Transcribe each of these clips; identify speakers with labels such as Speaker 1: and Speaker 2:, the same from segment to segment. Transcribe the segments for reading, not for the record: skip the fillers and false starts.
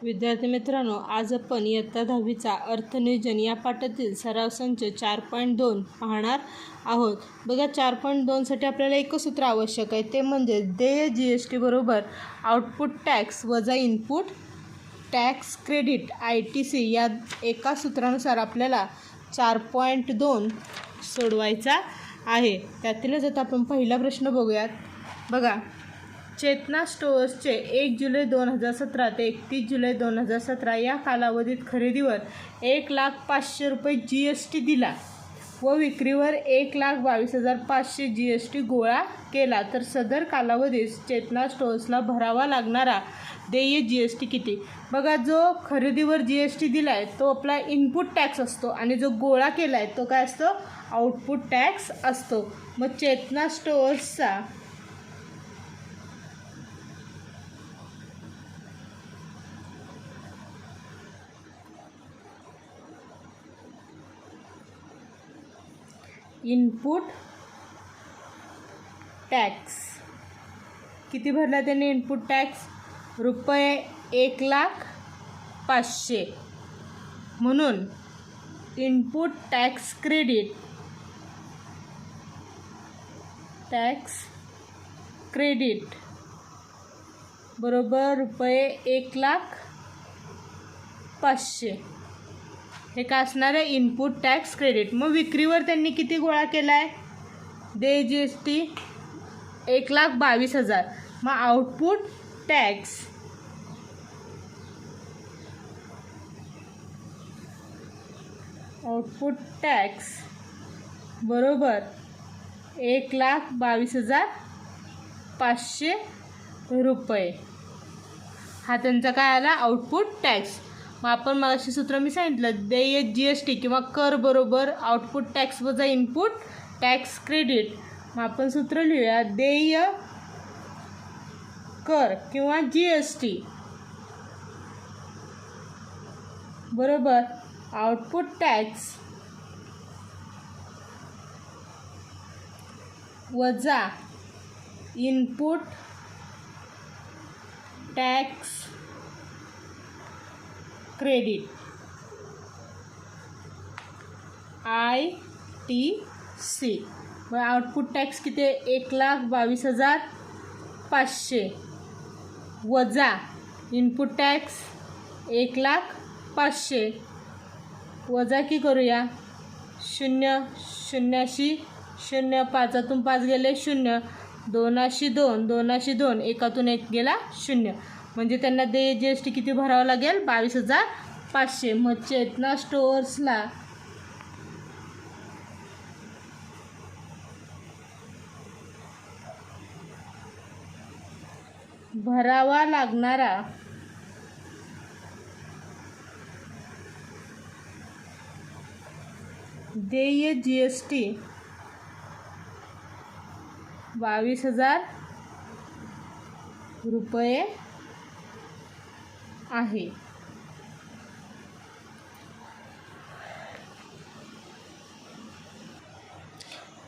Speaker 1: विद्यार्थी मित्रांनो, आज आपण इयत्ता 10वीचा अर्थनियोजन या पाठातील सराव संच 4.2 पाहणार आहोत. बघा, 4.2साठी आपल्याला एकच सूत्र आवश्यक आहे, ते म्हणजे देय GST बरोबर आउटपुट टॅक्स वजा इनपुट टॅक्स क्रेडिट ITC. या एका सूत्रानुसार आपल्याला 4.2 सोडवायचा आहे. त्यातीलच आता आपण पहिला प्रश्न बघूयात. बघा, चेतना स्टोअर्सचे 1 जुलै 2017 ते 31 जुलै 2017 या कालावधीत खरेदीवर 1,05,000 रुपये GST दिला व विक्रीवर 1,22,500 GST गोळा केला, तर सदर कालावधीत चेतना स्टोअर्सला भरावा लागणारा देय GST किती? बघा, जो खरेदीवर GST दिला आहे तो आपला इनपुट टॅक्स असतो आणि जो गोळा केला आहे तो काय असतो? आउटपुट टॅक्स असतो. मग चेतना स्टोअर्सचा इनपुट टॅक्स किती भरला त्याने? इनपुट टॅक्स रुपये 1,05,000. म्हणून इनपुट टॅक्स क्रेडिट बरोबर रुपये 1,05,000. हे काय असणार आहे? Input tax credit. मग विक्रीवर त्यांनी किती गोळा केला आहे? देय GST 1,22,000. मग आउटपुट टॅक्स बरोबर 1,22,500 रुपये. हा त्यांचा काय आला? Output tax. मग आपण मगाशी सूत्र मी सांगितलं, देय GST किंवा कर बरोबर आउटपुट टॅक्स वजा इनपुट टॅक्स क्रेडिट. मग आपण सूत्र लिहूया, देय कर किंवा GST बरोबर आउटपुट टॅक्स वजा इनपुट टॅक्स क्रेडिट ITC. मग आउटपुट टॅक्स किती आहे? 1,22,500 वजा इनपुट टॅक्स 1,05,000 वजा की करूया 0 0 0 पाचातून 5 गेले 0, 2 2 2 2 एकातून 1 गेला 0. म्हणजे त्यांना देय GST किती भरावं लागेल? 22,500. मग चेतना स्टोअर्सला भरावा लागणारा देय GST 22,000 रुपये आहे.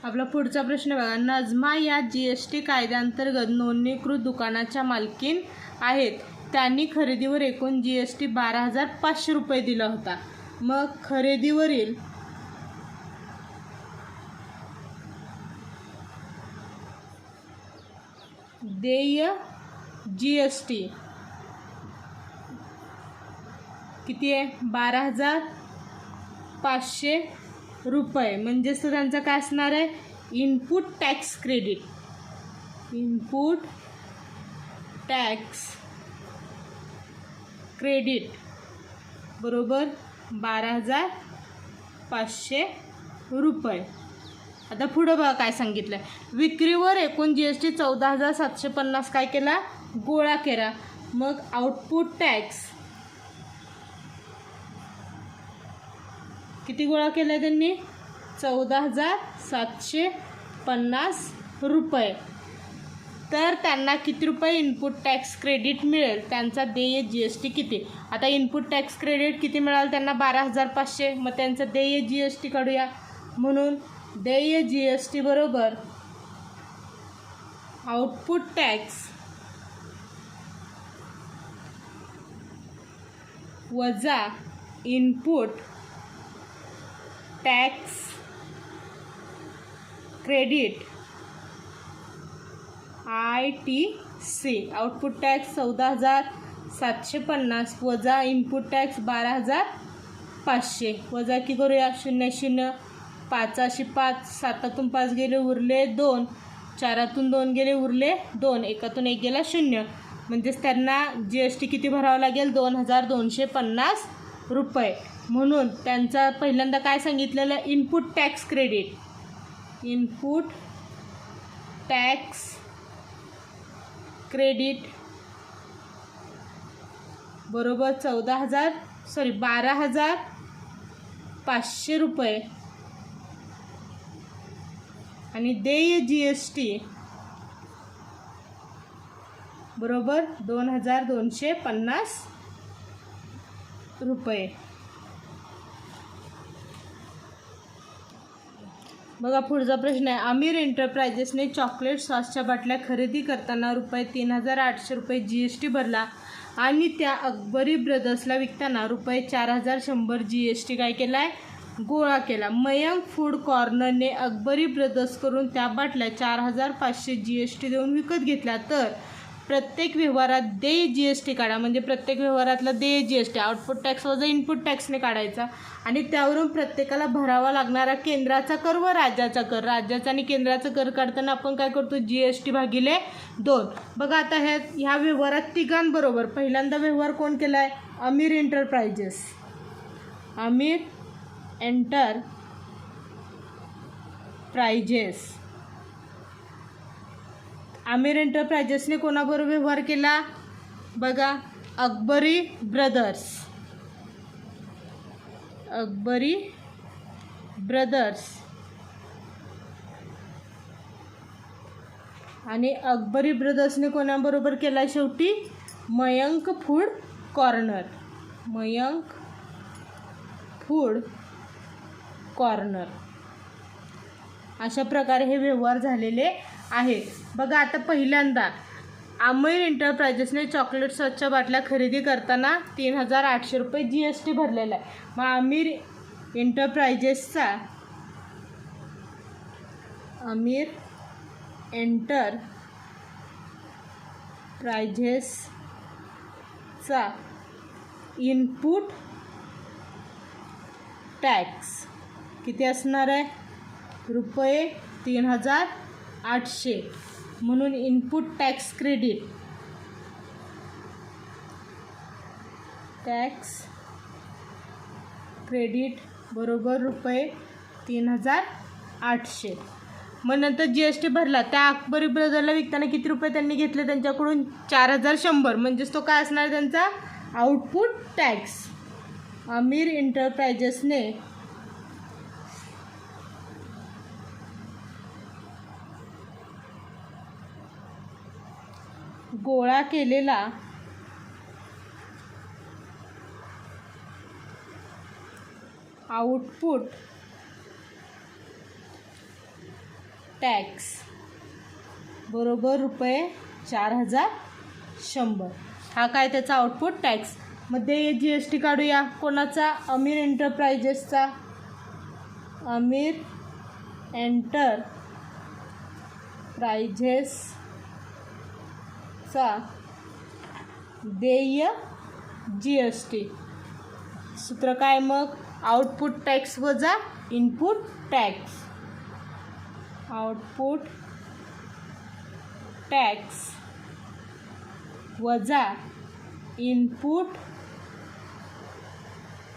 Speaker 1: आपला पुढचा प्रश्न बघा, नजमा या GST कायद्याअंतर्गत नोंदणीकृत दुकानाच्या मालकीण आहेत. त्यांनी खरेदीवर एकूण GST 12,500 रुपये दिला होता. मग खरेदीवरील देय GST किती आहे? 12,500 रुपये. म्हणजेच तो त्यांचा काय असणार आहे? इनपुट टॅक्स क्रेडिट बरोबर 12,500 रुपये. आता पुढं बघा काय सांगितलं आहे. विक्रीवर एकूण GST 14,750 काय केला? गोळा केला. मग आउटपुट टॅक्स किती गोळा केला आहे त्यांनी? 14,750 रुपये. तर त्यांना किती रुपये इनपुट टॅक्स क्रेडिट मिळेल? त्यांचा देय GST किती? आता इनपुट टॅक्स क्रेडिट किती मिळालं त्यांना? 12,500. मग त्यांचं देय GST काढूया. म्हणून देय GST बरोबर आउटपुट टॅक्स वजा input tax credit ITC. Output tax 14,750 वजा इनपुट टॅक्स 12,500. वजा की करूया 0 0 5 5 7 5 गेले उरले 2, 4 2 गेले उरले 2, 1 1 गेला 0. म्हणजेच त्यांना GST किती भरावं लागेल 2,250 रुपये. म्हणून त्यांचा पहिल्यांदा काय सांगितलेलं input tax credit, input tax credit बरोबर 12,500 रुपये आणि देय GST बरोबर 2,250 रुपये. बघा पुढचा प्रश्न आहे. आमिर एंटरप्राइजेसने चॉकलेट सॉसच्या बाटल्या खरेदी करताना रुपये 3,800 रुपये GST भरला आणि त्या अकबरी ब्रदर्सला विकताना रुपये 4,100 GST काय केला आहे गोळा केला. मयंक फूड कॉर्नरने अकबरी ब्रदर्सकडून त्या बाटल्या 4,500 GST देऊन विकत घेतल्या तर प्रत्येक व्यवहारात देय GST काढा. म्हणजे प्रत्येक व्यवहारातला देय GST आउटपुट टॅक्स वजा इनपुट टॅक्सने काढायचा आणि त्यावरून प्रत्येकाला भरावा लागणारा केंद्राचा कर व राज्याचा कर. राज्याचा आणि केंद्राचा कर काढताना आपण काय करतो GST भागिले 2. बघा आता ह्या व्यवहारात तिघांबरोबर पहिल्यांदा व्यवहार कोण केला आहे आमिर एंटरप्राइजेस. आमिर एंटरप्राइजेस आमिर एंटरप्राइजेसने कोणाबरोबर व्यवहार केला बघा अकबरी ब्रदर्स. अकबरी ब्रदर्स आणि अकबरी ब्रदर्सने कोणाबरोबर केला शेवटी Mayank food corner. Mayank food corner अशा प्रकारे हे व्यवहार झालेले आहेत. बघा आता पहिल्यांदा आमिर एंटरप्राइजेसने चॉकलेट सॉसच्या बाटल्या खरेदी करताना 3,800 रुपये GST भरलेला आहे. मग आमिर एंटरप्राइजेसचा इनपुट टॅक्स किती असणार आहे रुपये 3,800. म्हणून इनपुट टॅक्स क्रेडिट बरोबर रुपये 3,800. मग नंतर GST भरला. त्या अकबरी ब्रदरला विकताना किती रुपये त्यांनी घेतले त्यांच्याकडून 4,100. म्हणजेच तो काय असणार त्यांचा आउटपुट टॅक्स. आमिर एंटरप्राइजेसने गोळा केलेला आउटपुट टॅक्स बरोबर रुपये 4,100. हा काय त्याचा आउटपुट टॅक्स. मध्ये GST काढूया कोणाचा आमिर एंटरप्राइजेसचा. आमिर एंटरप्राइजेसचा देय GST सूत्र काय मग आउटपुट टॅक्स वजा इनपुट टॅक्स. आउटपुट टॅक्स वजा इनपुट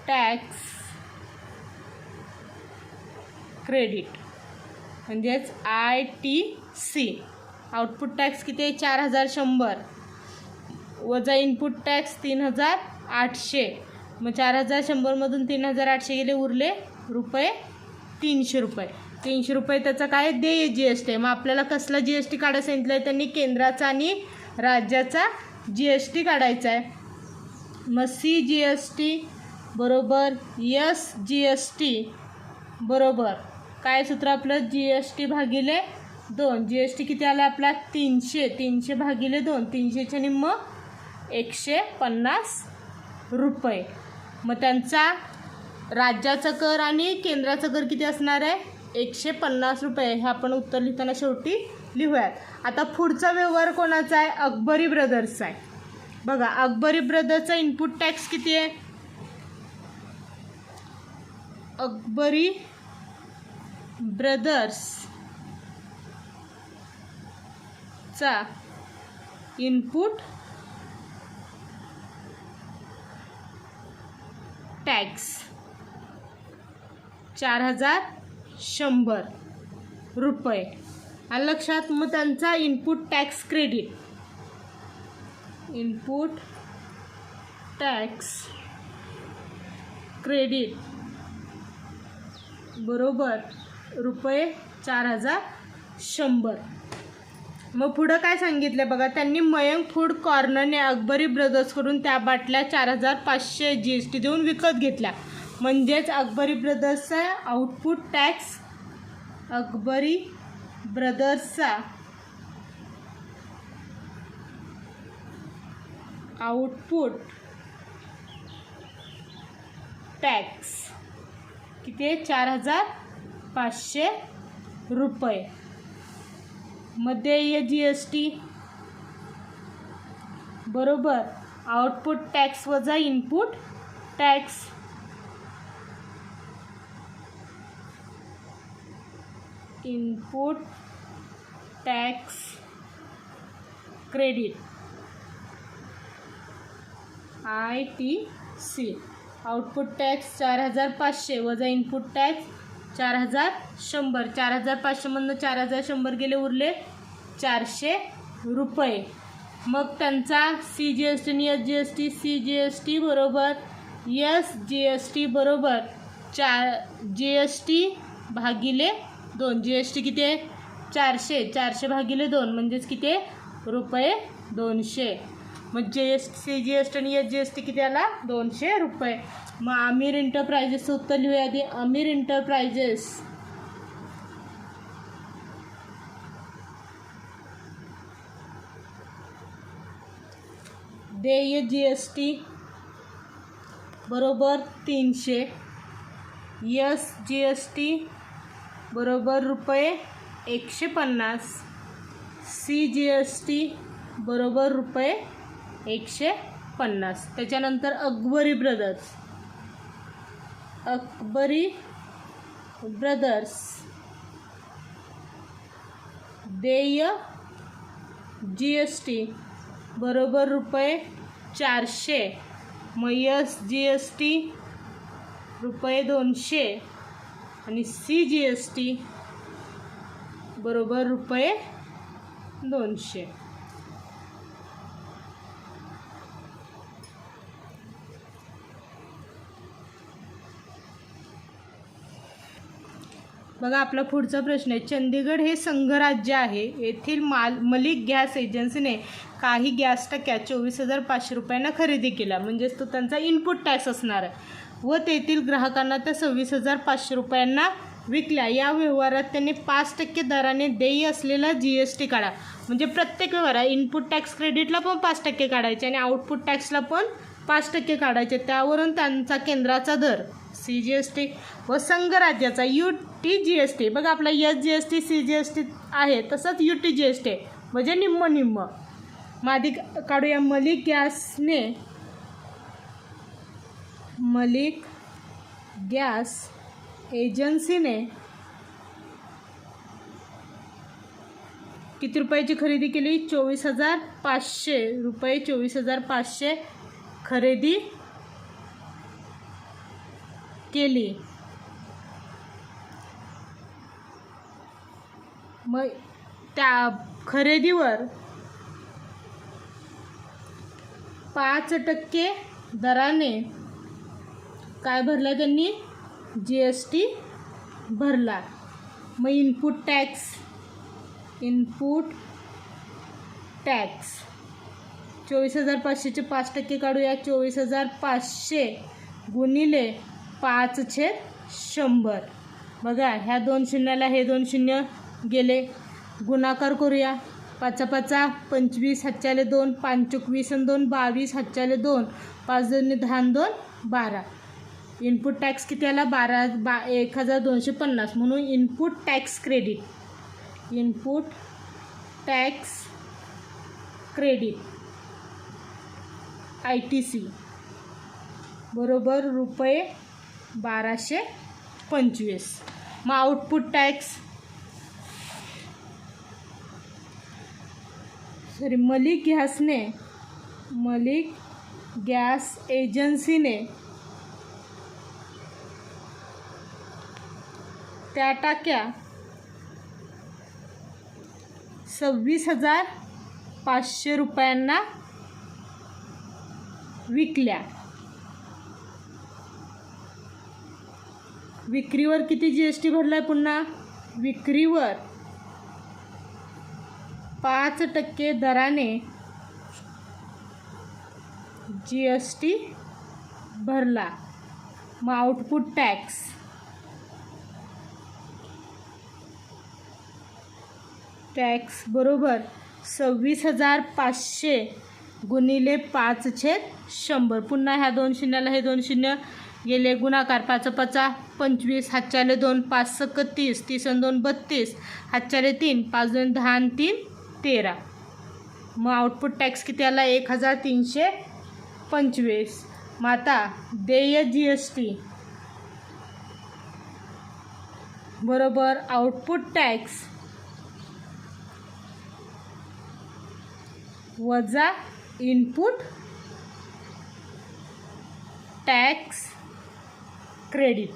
Speaker 1: टॅक्स क्रेडिट म्हणजेच ITC. आउटपुट टॅक्स किती आहे 4,100 वजा इनपुट टॅक्स 3,800. मग 4,100मधून 3,800 गेले उरले रुपये 300 रुपये. 300 रुपये त्याचा काय देय GST आहे. मग आपल्याला कसला GST काढायला सांगितलं आहे त्यांनी केंद्राचा आणि राज्याचा GST काढायचा आहे. मग CGST बरोबर SGST बरोबर काय सूत्र आपलं GST भागिले 2. GST किती आला आपला 300. 300 भागिले 2. 300च्या निम्म 150 रुपये. मग त्यांचा राज्याचा कर आणि केंद्राचा कर किती असणार आहे 150 रुपये. हे आपण उत्तर लिहिताना शेवटी लिहूयात. आता पुढचा व्यवहार कोणाचा आहे अकबरी ब्रदर्सचा आहे. बघा अकबरी ब्रदर्सचा इनपुट टॅक्स किती आहे. अकबरी ब्रदर्सचा इनपुट टॅक्स 4100 रुपये. आणि लक्षात मग त्यांचा इनपुट टॅक्स क्रेडिट बरोबर रुपये 4100. मग पुढं काय सांगितलं बघा. त्यांनी मयंक फूड कॉर्नरने अकबरी ब्रदर्सकडून त्या बाटल्या 4500 GST देऊन विकत घेतल्या. म्हणजेच अकबरी ब्रदर्सचा आउटपुट टॅक्स अकबरी ब्रदर्सचा आउटपुट टॅक्स किती आहे 4500 रुपये. मध्ये GST बरोबर आउटपुट टॅक्स वजा input tax. Input tax credit ITC. Output tax 4500 वजा इनपुट टॅक्स 4100. 4500मधनं 4100 गेले उरले 400 रुपये. मग त्यांचा CGST आणि SGST. CGST बरोबर SGST बरोबर GST भागिले 2. GST किती आहे 400 भागिले 2 म्हणजेच किती रुपये 200. मग CGST आणि SGST किती आला 200 रुपये. मग आमिर एंटरप्राइजेसचं उत्तर लिहूया आधी. आमिर एंटरप्राइजेस देय GST बरोबर 300. SGST बरोबर रुपये 150. CGST बरोबर रुपये 150. त्याच्यानंतर अकबरी ब्रदर्स देय GST बरोबर रुपये 400. मग SGST रुपये 200 आणि CGST बरोबर रुपये 200. बघा आपला पुढचा प्रश्न आहे. चंदीगड हे संघराज्य आहे. येथील मलिक गॅस एजन्सीने काही गॅस टाक्या 24,500 रुपयांना खरेदी केल्या. म्हणजेच तो त्यांचा इनपुट टॅक्स असणार आहे. व तेथील ग्राहकांना त्या 26,500 रुपयांना विकल्या. या व्यवहारात त्यांनी 5% दराने देय असलेला GST काढा. म्हणजे प्रत्येक व्यवहारात इनपुट टॅक्स क्रेडिटला पण 5% काढायचे आणि आउटपुट टॅक्सला पण 5% काढायचे. त्यावरून त्यांचा केंद्राचा दर CGST व संघराज्याचा UTGST. बघा आपला SGST CGST आहे तसंच UTGST म्हणजे निम्म. मादी काढूया. मलिक गॅस एजन्सीने किती रुपयाची खरेदी केली 24,500 रुपये. 24,500 खरेदी केली. मग त्या खरेदीवर 5% दराने काय भरला त्यांनी GST भरला. मग इनपुट टॅक्स 24,500चे 5% काढूया. 24,500 गुणिले 5/100. बघा ह्या 2 शून्याला हे 2 शून्य गेले. गुणाकार करूया. पाचा पाचा 25, हातच्याले 2, 5 चोक 20 आणि 2 22, हातच्याले 2, 5 2 10 आणि 2 12. इनपुट टॅक्स किती आला 1250, म्हणून input tax credit, input tax credit ITC बरोबर रुपये 1225. मग आउटपुट टॅक्स मलिक गॅस एजन्सीने त्या टाक्या 26,500 रुपयांना विकल्या. विक्रीवर किती GST भरलाय? पुन्हा विक्रीवर 5% दराने GST भरला. मग आउटपुट टॅक्स बरोबर 26,500 गुणिले 5/100. पुन्हा ह्या 2 शून्याला हे 2 शून्य गेले, गुणाकार 5 5 25, हातच्याले 2, 5 6 30, 30 आणि 2 32, हातच्याले 3, 5 2 10 आणि 3 13. मग आउटपुट टॅक्स किती आला 1,325. मग आता देय GST बरोबर आउटपुट टॅक्स वजा input tax credit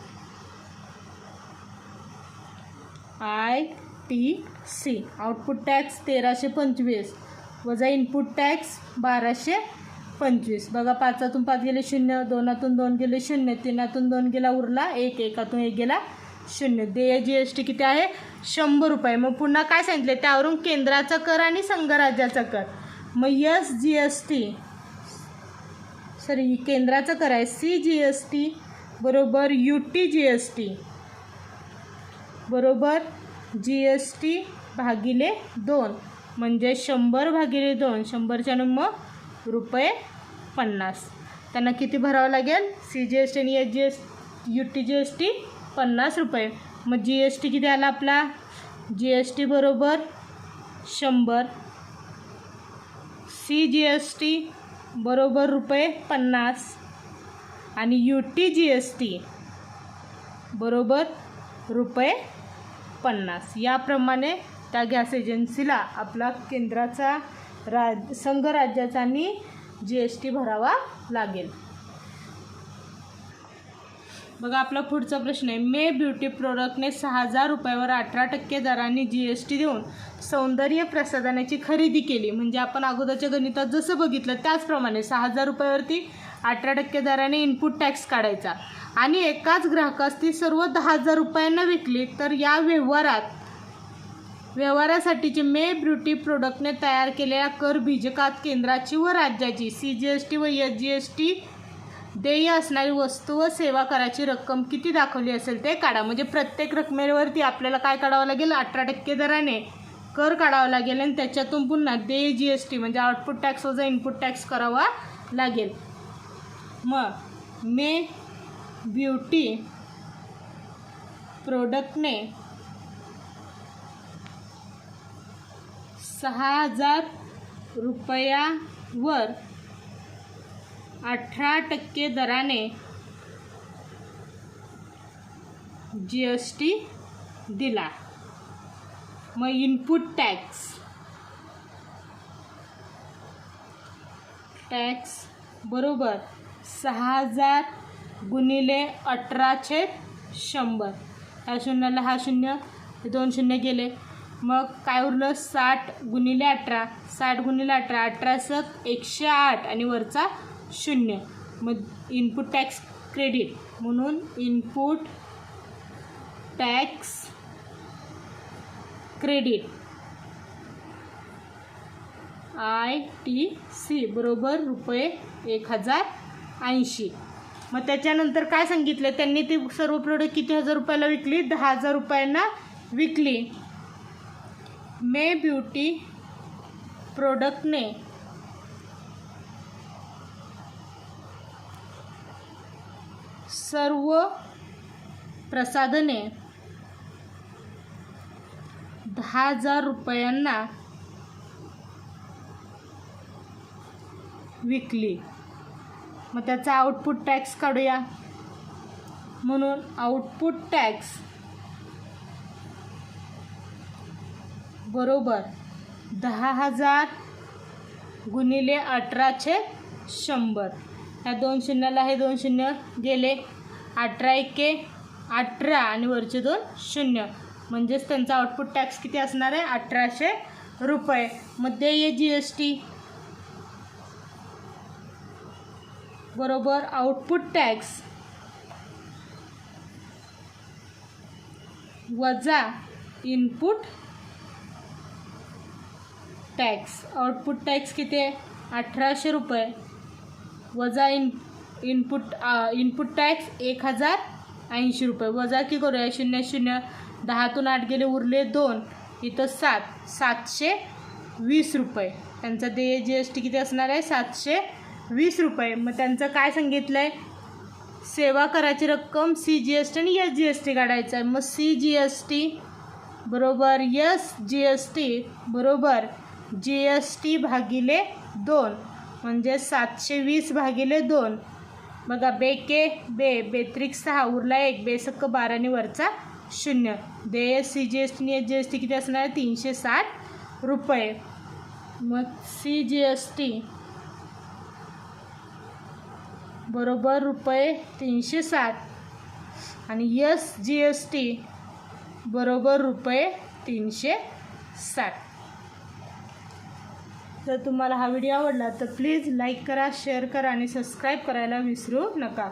Speaker 1: ITC. Output tax 1,325 वजा इनपुट टॅक्स 1,225. बघा 5 5 गेले 0, 2 2 गेले 0, 3 2 गेला उरला 1, 1 1 गेला 0. देय GST किती आहे 100 रुपये. मग पुन्हा काय सांगितले त्यावरून केंद्राचा कर आणि संघराज्याचा कर. मग केंद्राचा कर आहे CGST बरोबर UT GST बरोबर GST भागिले 2 म्हणजे 100 भागिले 2, 100च्या मग रुपये 50. त्यांना किती भरावं लागेल CGST आणि UT GST 50 रुपये. मग GST किती आला आपला GST बरोबर 100, CGST बरोबर रुपये 50 आणि UT GST बरोबर रुपये 50. याप्रमाणे त्या गॅस एजन्सीला आपला केंद्राचा संघराज्याचा आणि GST भरावा लागेल. बघा आपला पुढचा प्रश्न आहे. मे ब्युटी प्रोडक्टने 6,000 रुपयावर 18% दराने GST देऊन सौंदर्य प्रसाधनाची खरेदी केली. म्हणजे आपण अगोदरच्या गणितात जसं बघितलं त्याचप्रमाणे 6,000 रुपयावरती 18% दराने इनपुट टॅक्स काढायचा आणि एकाच ग्राहकास ती सर्व 10,000 रुपयांना विकली. तर या व्यवहारासाठीची मे ब्युटी प्रोडक्टने तयार केलेल्या कर बीजकात केंद्राची व राज्याची CGST व SGST देय असणारी वस्तू व सेवा कराची रक्कम किती दाखवली असेल ते काढा. म्हणजे प्रत्येक रकमेवरती आपल्याला काय काढावं लागेल 18% दराने कर काढावा लागेल आणि त्याच्यातून पुन्हा देय GST म्हणजे आउटपुट टॅक्स वजा इनपुट टॅक्स करावा लागेल. मग मे ब्युटी प्रोडक्टने 6,000 रुपयावर 18% दराने GST दिला. मग इनपुट टॅक्स बरोबर 6,000 गुणिले 18/100. ह्या शून्याला हा शून्य, 2 शून्य गेले. मग काय उरलं 60 गुणिले 18, 60 गुणिले 18, 18 सक 108 आणि वरचा 0. मग इनपुट टॅक्स क्रेडिट म्हणून इनपुट टॅक्स क्रेडिट ITC बरोबर रुपये 1,080. मग त्याच्यानंतर काय सांगितलं त्यांनी ती सर्व प्रोडक्ट किती हजार रुपयाला विकली 10,000 रुपयांना विकली. मे ब्युटी प्रोडक्टने सर्व प्रसाधने 10,000 रुपयांना विकली. मग त्याचा आउटपुट टॅक्स काढूया. म्हणून आउटपुट टॅक्स बरोबर 10,000 गुणिले 18/100. ह्या 2 शून्याला हे 2 शून्य गेले. 18 एके 18 आणि वरचे 2 शून्य, म्हणजेच त्यांचा आउटपुट टॅक्स किती असणार आहे? 1,800 रुपये. मग देय GST बरोबर आउटपुट टॅक्स वजा इनपुट टॅक्स. आउटपुट टॅक्स किती आहे? 1,800 रुपये वजा इनपुट टॅक्स 1,080 रुपये. वजा की करूया 0 0, 10तून 8 गेले, उरले 2, इथं 720 रुपये. त्यांचा देय GST किती असणार आहे? 720 रुपये. मग त्यांचं काय सांगितलं आहे? सेवा कराची रक्कम CGST आणि SGST काढायचं आहे. मग CGST बरोबर SGST बरोबर GST भागिले 2, म्हणजे 720 भागिले 2. बघा बेके बेत्रिक 6, उरला 1, बेसक्क 12 आणि वरचा 0. देय CGST आणि SGST किती असणार आहे? 360 रुपये. मग CGST बरोबर रुपये 360 आणि SGST बरोबर रुपये 360. जर तुम्हाला हा व्हिडिओ आवडला तर प्लीज लाईक करा, शेअर करा आणि सबस्क्राईब करायला विसरू नका.